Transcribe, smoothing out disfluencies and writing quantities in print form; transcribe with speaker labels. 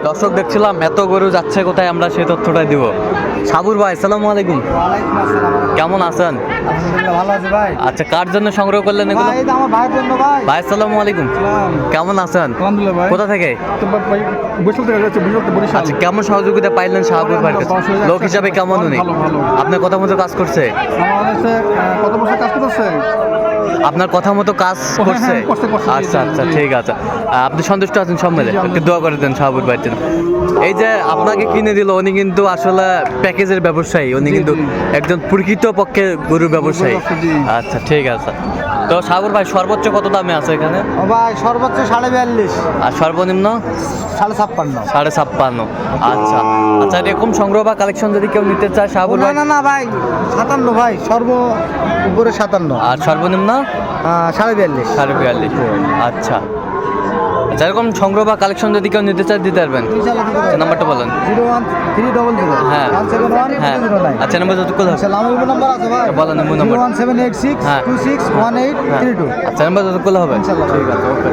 Speaker 1: দর্শক দেখছিলাম এত গরু যাচ্ছে কোথায়, আমরা সেই তথ্যটাই দিব। সাবুর ভাই, আসসালামু আলাইকুম। কেমন আছেন?
Speaker 2: ভালো আছে ভাই।
Speaker 1: আচ্ছা, কার জন্য সংগ্রহ করলেন এগুলো?
Speaker 2: ভাই, এটা আমার ভাইয়ের জন্য ভাই।
Speaker 1: ভাই, আসসালামু আলাইকুম। কেমন আছেন?
Speaker 2: আলহামদুলিল্লাহ ভাই।
Speaker 1: কোথা থেকে?
Speaker 2: তো ভাই বরিশাল থেকে যাচ্ছে, বরিশাল।
Speaker 1: আচ্ছা, কেমন সহযোগিতা পাইলেন শাহাবুর ভাইয়ের কাছে? লোক হিসাবে কেমন উনি?
Speaker 2: ভালো, ভালো।
Speaker 1: আপনার কথা মতো কাজ করছে?
Speaker 2: আমার কাছে কত বছর কাজ করতেছে?
Speaker 1: আপনার কথা মতো কাজ করছে?
Speaker 2: হ্যাঁ, করছে।
Speaker 1: আচ্ছা আচ্ছা, ঠিক আছে। আপনি সন্তুষ্ট আছেন সব মিলে? একটু দোয়া করে দেন শাহাবুর ভাইয়ের জন্য। এই যে আপনাকে কিনে দিল, উনি কিন্তু আসলে প্যাকেজের ব্যবসায়ী, উনি কিন্তু একজন প্রকৃত পক্ষে গরুর ব্যবসায়ী।
Speaker 2: জি।
Speaker 1: আচ্ছা, ঠিক আছে। তো শাহাবুর ভাই, সর্বোচ্চ কত দামে আছে এখানে?
Speaker 2: ও ভাই, সর্বোচ্চ 42.5,
Speaker 1: আর সর্বনিম্ন
Speaker 2: 56.5।
Speaker 1: 56.5। আচ্ছা আচ্ছা, এরকম সংগ্রহ বা কালেকশন যদি কেউ নিতে চায় শাহাবুর ভাই?
Speaker 2: না ভাই, 57 ভাই, উপরে 57।
Speaker 1: আর সর্বনিম্ন
Speaker 2: 42.5।
Speaker 1: 42.5। আচ্ছা আচ্ছা, এরকম সংগ্রহ বা কালেকশন যদি কেউ নিতে চায় দিতে পারবেন? নাম্বারটা বলেন।
Speaker 2: 01300
Speaker 1: হ্যাঁ
Speaker 2: 171
Speaker 1: হ্যাঁ
Speaker 2: 209।
Speaker 1: আচ্ছা, নাম্বার যত করলে
Speaker 2: আচ্ছা, আমার নাম্বার আছে ভাই।
Speaker 1: বলেন নাম্বার।
Speaker 2: 01786
Speaker 1: হ্যাঁ।
Speaker 2: 261832।
Speaker 1: আচ্ছা, নাম্বার যত করলে হবে।
Speaker 2: ইনশাআল্লাহ।
Speaker 1: ঠিক আছে, ওকে।